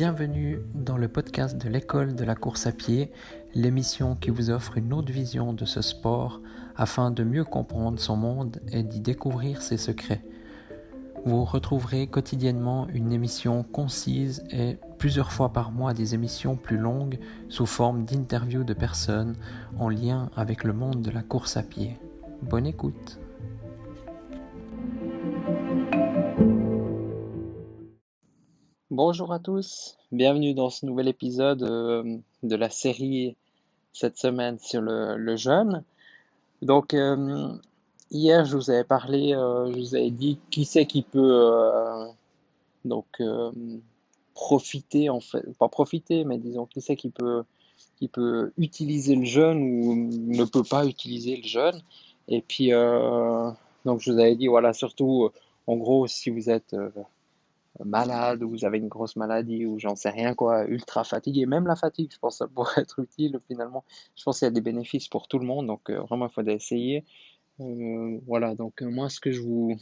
Bienvenue dans le podcast de l'école de la course à pied, l'émission qui vous offre une autre vision de ce sport afin de mieux comprendre son monde et d'y découvrir ses secrets. Vous retrouverez quotidiennement une émission concise et plusieurs fois par mois des émissions plus longues sous forme d'interviews de personnes en lien avec le monde de la course à pied. Bonne écoute! Bonjour à tous, bienvenue dans ce nouvel épisode de la série cette semaine sur le jeûne. Donc hier je vous avais parlé, je vous avais dit qui c'est qui peut profiter en fait, pas profiter, mais disons qui c'est qui peut utiliser le jeûne ou ne peut pas utiliser le jeûne. Et puis donc je vous avais dit voilà surtout en gros si vous êtes malade ou vous avez une grosse maladie ou j'en sais rien quoi, ultra fatigué, même la fatigue, je pense que ça pourrait être utile finalement. Je pense qu'il y a des bénéfices pour tout le monde, donc vraiment il faut essayer. Voilà, donc moi ce que je vous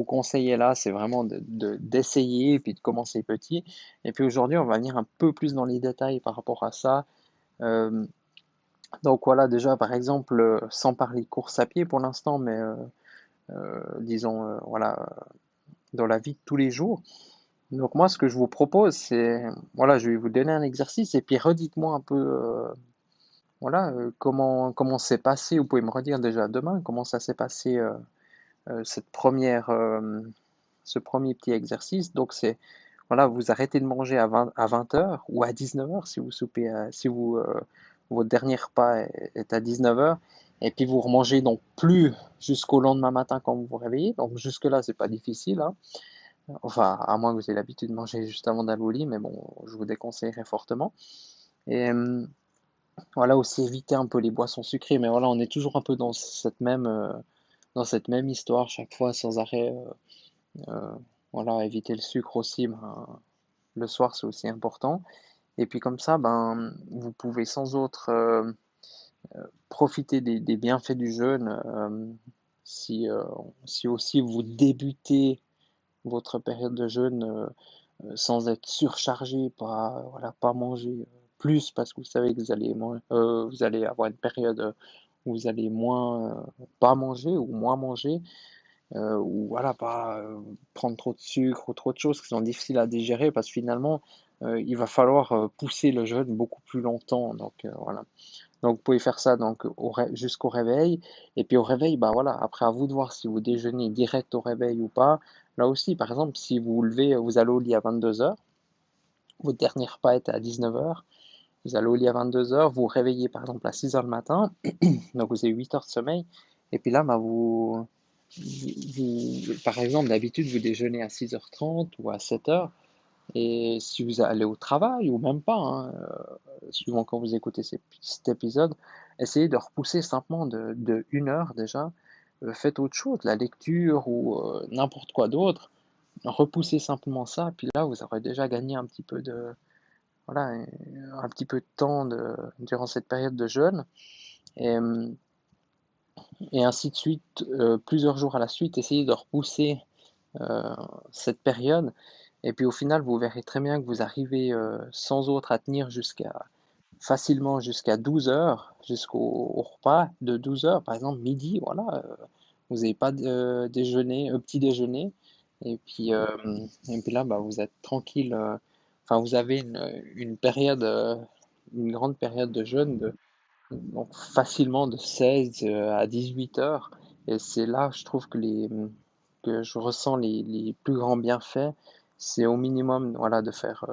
conseillais là, c'est vraiment d'essayer et puis de commencer petit. Et puis aujourd'hui, on va venir un peu plus dans les détails par rapport à ça. Euh, donc voilà, déjà par exemple, sans parler course à pied pour l'instant, mais disons voilà, dans la vie de tous les jours. Donc moi, ce que je vous propose, c'est, voilà, je vais vous donner un exercice et puis redites-moi un peu, voilà, comment s'est passé. Vous pouvez me redire déjà demain comment ça s'est passé cette ce premier petit exercice. Donc c'est, voilà, vous arrêtez de manger à 20 heures ou à 19 heures si vous soupez, si vous, votre dernier repas est à 19 heures. Et puis vous remangez donc plus jusqu'au lendemain matin quand vous vous réveillez. Donc jusque-là, c'est pas difficile, hein. Enfin, à moins que vous ayez l'habitude de manger juste avant d'aller au lit, mais bon, je vous déconseillerais fortement. Et voilà, aussi éviter un peu les boissons sucrées. Mais voilà, on est toujours un peu dans cette même histoire chaque fois, sans arrêt. Euh, voilà, éviter le sucre aussi, ben, le soir, c'est aussi important. Et puis comme ça, ben, vous pouvez sans autre profiter des bienfaits du jeûne. Si, si aussi vous débutez votre période de jeûne sans être surchargé, pas, voilà, pas manger plus parce que vous savez que vous allez avoir une période où vous allez moins pas manger ou moins manger, ou voilà, pas prendre trop de sucre ou trop de choses qui sont difficiles à digérer parce que finalement il va falloir pousser le jeûne beaucoup plus longtemps. Donc voilà. Donc vous pouvez faire ça donc jusqu'au réveil. Et puis au réveil, bah voilà, après à vous de voir si vous déjeunez direct au réveil ou pas. Là aussi, par exemple, si vous vous levez, vous allez au lit à 22 heures, votre dernier repas est à 19 heures, vous allez au lit à 22 heures, vous vous réveillez par exemple à 6 heures le matin, donc vous avez 8 heures de sommeil. Et puis là, bah, par exemple, d'habitude, vous déjeunez à 6h30 ou à 7 heures. Et si vous allez au travail ou même pas, hein, suivant quand vous écoutez cet épisode, essayez de repousser simplement de 1 heure déjà. Faites autre chose, la lecture ou n'importe quoi d'autre. Repoussez simplement ça, puis là vous aurez déjà gagné un petit peu de, voilà, un petit peu de temps durant cette période de jeûne. Et, et ainsi de suite, plusieurs jours à la suite, essayez de repousser euh, cette période. Et puis au final, vous verrez très bien que vous arrivez sans autre à tenir facilement jusqu'à 12 heures, jusqu'au au repas de 12 heures, par exemple midi, voilà. Vous n'avez pas de déjeuner, petit déjeuner. Et puis là, bah, vous êtes tranquille. Enfin, vous avez une période, une grande période de jeûne, donc facilement de 16 à 18 heures. Et c'est là, je trouve que je ressens les plus grands bienfaits. C'est au minimum, voilà, de faire,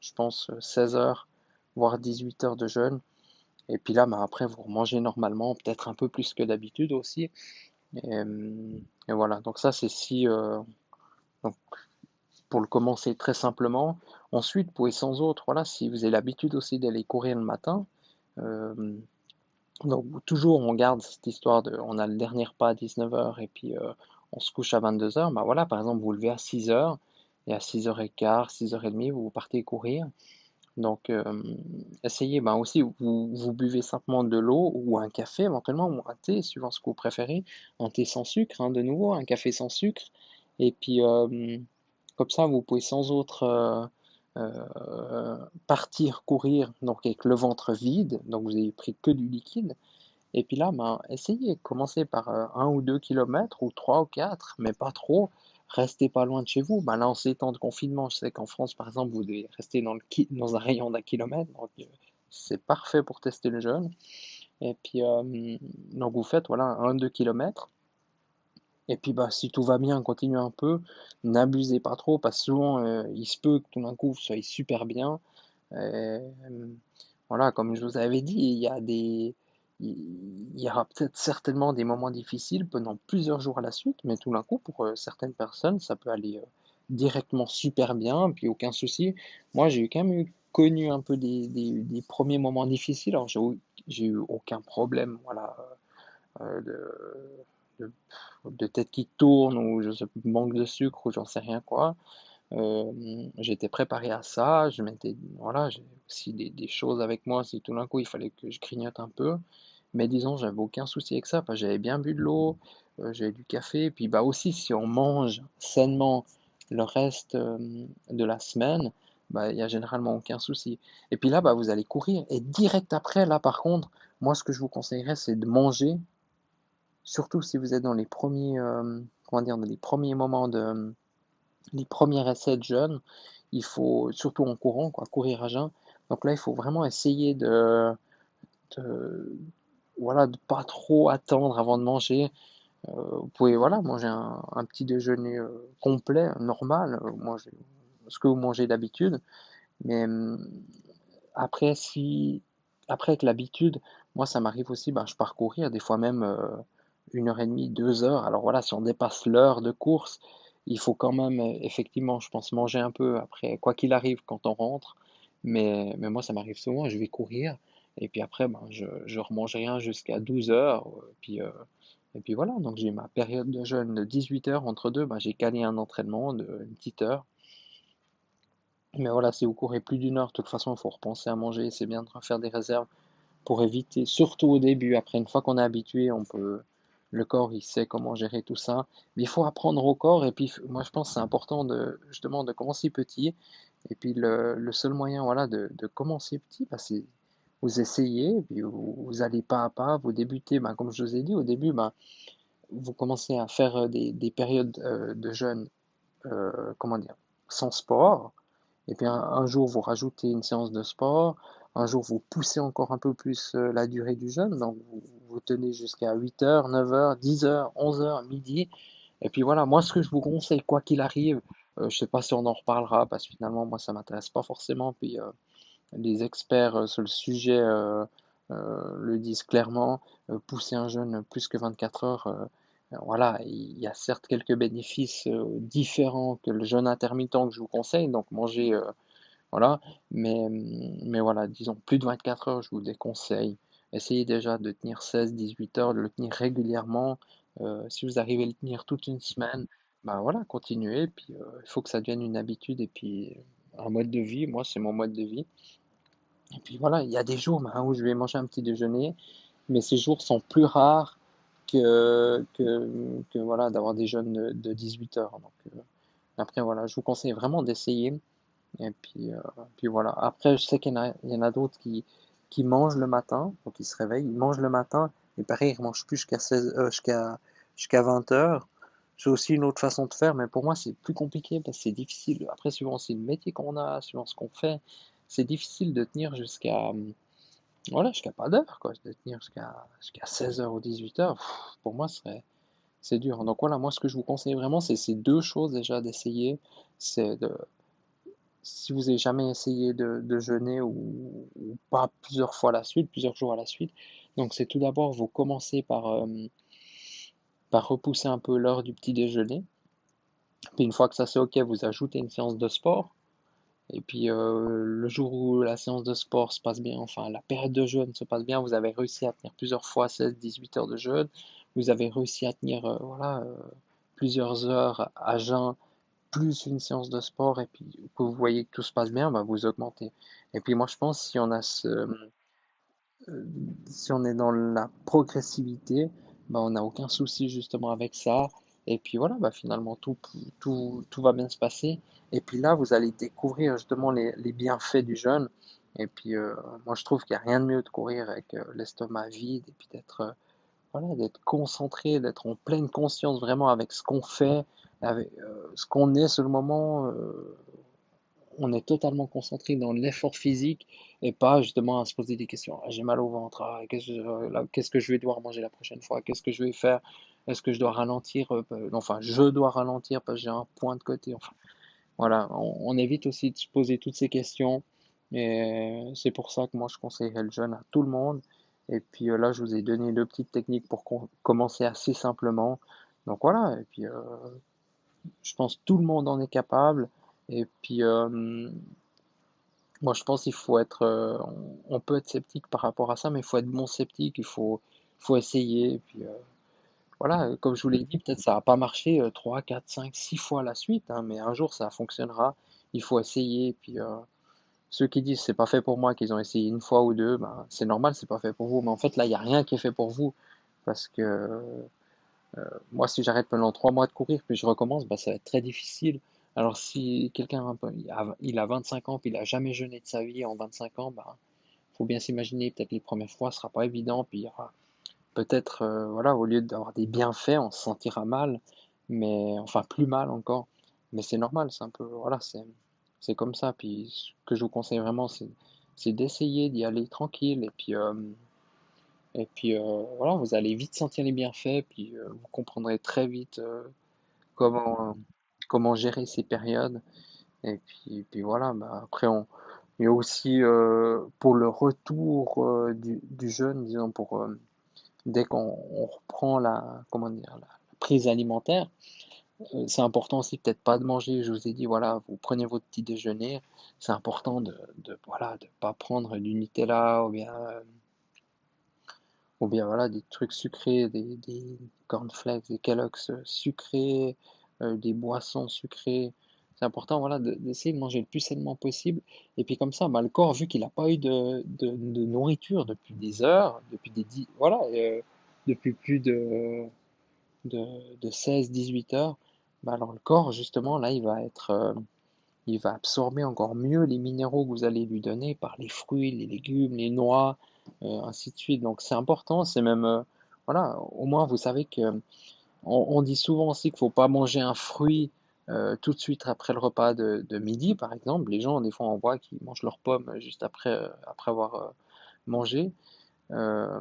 je pense, 16 heures, voire 18 heures de jeûne. Et puis là, bah, après, vous remangez normalement, peut-être un peu plus que d'habitude aussi. Et voilà, donc ça, c'est si, donc, pour le commencer très simplement. Ensuite, vous pouvez sans autre, voilà, si vous avez l'habitude aussi d'aller courir le matin, euh, donc toujours on garde cette histoire de, on a le dernier repas à 19 heures et puis on se couche à 22 heures. Bah voilà, par exemple, vous levez à 6 heures et à 6h15, 6h30, vous partez courir. Donc essayez, ben aussi, vous buvez simplement de l'eau ou un café éventuellement, ou un thé, suivant ce que vous préférez. Un thé sans sucre, hein, de nouveau, un café sans sucre. Et puis comme ça, vous pouvez sans autre partir courir donc avec le ventre vide, donc vous avez pris que du liquide, et puis là, ben, essayez, commencez par 1 ou 2 kilomètres, ou 3 ou 4, mais pas trop. Restez pas loin de chez vous. Ben là, en ces temps de confinement, je sais qu'en France, par exemple, vous devez rester dans un rayon d'1 kilomètre, donc c'est parfait pour tester le jeûne. Et puis, donc vous faites voilà 1 ou 2 kilomètres. Et puis, bah, si tout va bien, continuez un peu. N'abusez pas trop, parce que souvent, il se peut que tout d'un coup, vous soyez super bien. Euh, voilà, comme je vous avais dit, il y aura peut-être certainement des moments difficiles pendant plusieurs jours à la suite, mais tout d'un coup, pour certaines personnes, ça peut aller directement super bien, puis aucun souci. Moi, j'ai quand même connu un peu des premiers moments difficiles, alors j'ai eu aucun problème, voilà, de, de tête qui tourne, ou je sais, manque de sucre, ou j'en sais rien quoi. J'étais préparé à ça, voilà, j'ai aussi des choses avec moi si tout d'un coup il fallait que je grignote un peu. Mais disons, j'avais aucun souci avec ça, parce que j'avais bien bu de l'eau, j'avais du café, et puis bah aussi si on mange sainement le reste de la semaine, bah il y a généralement aucun souci. Et puis là, bah vous allez courir, et direct après, là par contre, moi ce que je vous conseillerais, c'est de manger, surtout si vous êtes dans les premiers, comment dire, dans les premiers moments les premiers essais de jeûne, il faut, surtout en courant, quoi, courir à jeun. Donc là, il faut vraiment essayer de, voilà, de pas trop attendre avant de manger. Vous pouvez, voilà, manger un petit déjeuner complet, normal, manger ce que vous mangez d'habitude. Mais après, après, avec l'habitude, moi, ça m'arrive aussi, ben, je pars courir, des fois même 1 heure et demie, 2 heures. Alors voilà, si on dépasse l'heure de course, il faut quand même, effectivement, je pense, manger un peu après, quoi qu'il arrive, quand on rentre. Mais moi, ça m'arrive souvent, je vais courir, et puis après, ben, je remange rien jusqu'à 12 heures. Et puis voilà, donc j'ai ma période de jeûne de 18 heures, entre deux, ben, j'ai calé un entraînement de une petite heure. Mais voilà, si vous courez plus d'1 heure, de toute façon, il faut repenser à manger. C'est bien de faire des réserves pour éviter, surtout au début. Après, une fois qu'on est habitué, le corps, il sait comment gérer tout ça. Mais il faut apprendre au corps. Et puis, moi, je pense que c'est important justement, de commencer petit. Et puis, le seul moyen, voilà, de commencer petit, bah, c'est vous essayez, et puis vous allez pas à pas, vous débutez, bah, comme je vous ai dit au début, bah, vous commencez à faire des périodes de jeûne, comment dire, sans sport. Et puis un jour, vous rajoutez une séance de sport. Un jour, vous poussez encore un peu plus la durée du jeûne. Donc, vous tenez jusqu'à 8 heures, 9 heures, 10 heures, 11 heures, midi. Et puis voilà, moi, ce que je vous conseille, quoi qu'il arrive, je sais pas si on en reparlera, parce que finalement, moi, ça m'intéresse pas forcément. Puis les experts sur le sujet le disent clairement, pousser un jeûne plus que 24 heures, voilà, il y a certes quelques bénéfices différents que le jeûne intermittent que je vous conseille, donc manger, voilà, mais voilà, disons plus de 24 heures, je vous déconseille. Essayez déjà de tenir 16-18 heures, de le tenir régulièrement. Si vous arrivez à le tenir toute une semaine, bah voilà, continuez. Puis il faut que ça devienne une habitude, et puis un mode de vie. Moi, c'est mon mode de vie. Et puis voilà, il y a des jours ben, où je vais manger un petit déjeuner, mais ces jours sont plus rares que voilà, d'avoir des jeûnes de 18 heures. Donc, après, voilà, je vous conseille vraiment d'essayer. Et puis voilà. Après, je sais qu'il y en a d'autres qui mangent le matin, donc ils se réveillent, ils mangent le matin, et pareil, ils ne mangent plus jusqu'à 20 heures. C'est aussi une autre façon de faire, mais pour moi, c'est plus compliqué parce que c'est difficile. Après, suivant aussi le métier qu'on a, suivant ce qu'on fait, c'est difficile de tenir voilà, jusqu'à pas d'heure, quoi. De tenir jusqu'à 16 heures ou 18 heures. Pour moi, c'est dur. Donc voilà, moi, ce que je vous conseille vraiment, c'est ces deux choses déjà d'essayer. C'est de, Si vous avez jamais essayé de jeûner, ou pas plusieurs fois à la suite, plusieurs jours à la suite, donc c'est tout d'abord, vous commencez par repousser un peu l'heure du petit déjeuner. Puis une fois que ça c'est ok, vous ajoutez une séance de sport. Et puis le jour où la séance de sport se passe bien, enfin la période de jeûne se passe bien, vous avez réussi à tenir plusieurs fois 16-18 heures de jeûne, vous avez réussi à tenir voilà, plusieurs heures à jeun, plus une séance de sport, et puis que vous voyez que tout se passe bien, bah, vous augmentez. Et puis moi je pense, euh, si on est dans la progressivité, bah, on n'a aucun souci justement avec ça. Et puis voilà, bah, finalement, tout va bien se passer. Et puis là, vous allez découvrir justement les bienfaits du jeûne. Et puis, moi, je trouve qu'il n'y a rien de mieux de courir avec l'estomac vide et puis d'être concentré, d'être en pleine conscience vraiment avec ce qu'on fait, avec ce qu'on est sur le moment. On est totalement concentré dans l'effort physique et pas justement à se poser des questions. Ah, j'ai mal au ventre, qu'est-ce que je vais devoir manger la prochaine fois? Qu'est-ce que je vais faire? Est-ce que je dois ralentir? Enfin, je dois ralentir parce que j'ai un point de côté. Enfin, voilà, on évite aussi de se poser toutes ces questions. Et c'est pour ça que moi je conseillerais le jeûne à tout le monde. Et puis là, je vous ai donné deux petites techniques pour commencer assez simplement. Donc voilà, et puis je pense que tout le monde en est capable. Et puis moi je pense qu'il faut être, on peut être sceptique par rapport à ça, mais il faut être bon sceptique, faut essayer. Et puis voilà, comme je vous l'ai dit, peut-être ça va pas marché 3, 4, 5, 6 fois à la suite, hein, mais un jour ça fonctionnera. Il faut essayer. Et puis ceux qui disent c'est pas fait pour moi, qu'ils ont essayé une fois ou deux, ben, c'est normal, c'est pas fait pour vous. Mais en fait là, il n'y a rien qui est fait pour vous. Parce que moi, si j'arrête pendant 3 mois de courir, puis je recommence, bah, ça va être très difficile. Alors si quelqu'un il a 25 ans, puis il a jamais jeûné de sa vie en 25 ans, bah, faut bien s'imaginer, peut-être les premières fois, ce sera pas évident, puis il y aura peut-être, voilà, au lieu d'avoir des bienfaits, on se sentira mal, mais enfin plus mal encore. Mais c'est normal, c'est un peu, voilà, c'est comme ça. Puis ce que je vous conseille vraiment, c'est d'essayer d'y aller tranquille, et puis voilà, vous allez vite sentir les bienfaits, puis vous comprendrez très vite comment, comment gérer ces périodes. Et puis voilà, bah, après, il y a aussi pour le retour du jeûne, disons, dès qu'on reprend comment dire, la prise alimentaire, c'est important aussi peut-être pas de manger, je vous ai dit, voilà, vous prenez votre petit déjeuner, c'est important voilà, de pas prendre du Nutella ou bien voilà, des trucs sucrés, des cornflakes, des Kellogg's sucrés, des boissons sucrées. C'est important, voilà, d'essayer de manger le plus sainement possible. Et puis comme ça, bah, le corps, vu qu'il n'a pas eu de nourriture depuis des heures, voilà, depuis plus de 16-18 heures, bah, alors le corps, justement, là, il va absorber encore mieux les minéraux que vous allez lui donner par les fruits, les légumes, les noix, ainsi de suite. Donc c'est important, c'est même, voilà, au moins vous savez que on dit souvent aussi qu'il ne faut pas manger un fruit tout de suite après le repas de midi, par exemple. Les gens, des fois, on voit qu'ils mangent leurs pommes juste après avoir mangé. Euh,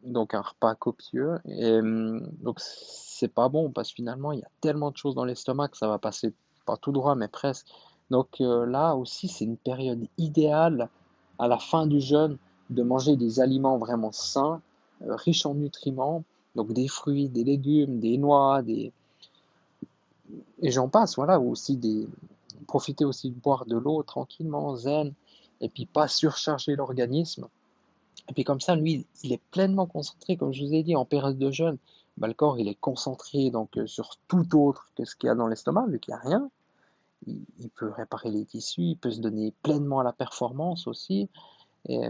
donc un repas copieux. Et donc c'est pas bon parce que finalement il y a tellement de choses dans l'estomac que ça va passer pas tout droit mais presque. Donc là aussi c'est une période idéale à la fin du jeûne de manger des aliments vraiment sains, riches en nutriments, donc des fruits, des légumes, des noix, et j'en passe, voilà, ou aussi profiter aussi de boire de l'eau tranquillement, zen, et puis pas surcharger l'organisme. Et puis comme ça, lui, il est pleinement concentré, comme je vous ai dit, en période de jeûne. Bah, le corps, il est concentré donc sur tout autre que ce qu'il y a dans l'estomac, vu qu'il n'y a rien. Il peut réparer les tissus, il peut se donner pleinement à la performance aussi. Et,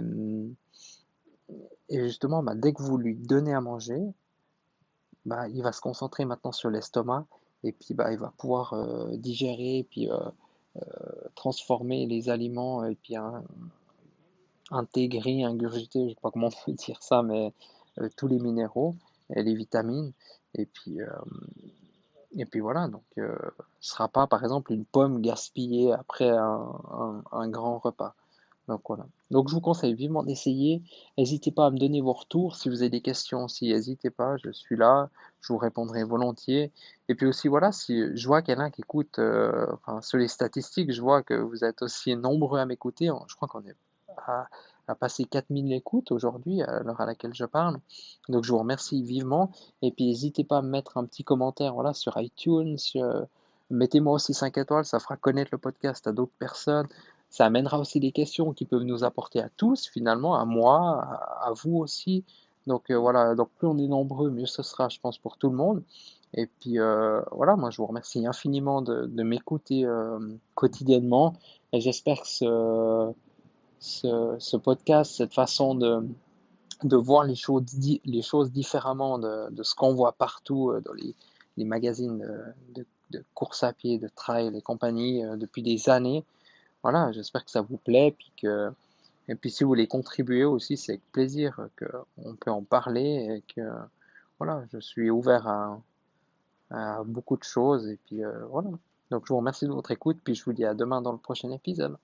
et justement, bah, dès que vous lui donnez à manger, bah, il va se concentrer maintenant sur l'estomac et puis bah, il va pouvoir digérer, puis transformer les aliments et puis intégrer, ingurgiter, je sais pas comment on peut dire ça, mais tous les minéraux et les vitamines. Et puis, euh, et puis voilà, donc ce sera pas par exemple une pomme gaspillée après un grand repas. Donc voilà. Donc je vous conseille vivement d'essayer. N'hésitez pas à me donner vos retours. Si vous avez des questions aussi, n'hésitez pas, je suis là, je vous répondrai volontiers. Et puis aussi voilà, si je vois quelqu'un qui écoute, enfin sur les statistiques, je vois que vous êtes aussi nombreux à m'écouter. Je crois qu'on est à, à passer 4000 écoutes aujourd'hui, à l'heure à laquelle je parle. Donc je vous remercie vivement. Et puis n'hésitez pas à me mettre un petit commentaire voilà, sur iTunes. Mettez-moi aussi 5 étoiles, ça fera connaître le podcast à d'autres personnes. Ça amènera aussi des questions qui peuvent nous apporter à tous, finalement, à moi, à vous aussi. Donc voilà, donc plus on est nombreux, mieux ce sera, je pense, pour tout le monde. Et puis voilà, moi je vous remercie infiniment de m'écouter quotidiennement. Et j'espère que ce podcast, cette façon de voir les choses différemment de ce qu'on voit partout dans les magazines de course à pied, de trail et compagnie depuis des années. Voilà, j'espère que ça vous plaît, et puis si vous voulez contribuer aussi, c'est avec plaisir qu'on peut en parler et que voilà, je suis ouvert à beaucoup de choses et puis voilà. Donc je vous remercie de votre écoute, puis je vous dis à demain dans le prochain épisode.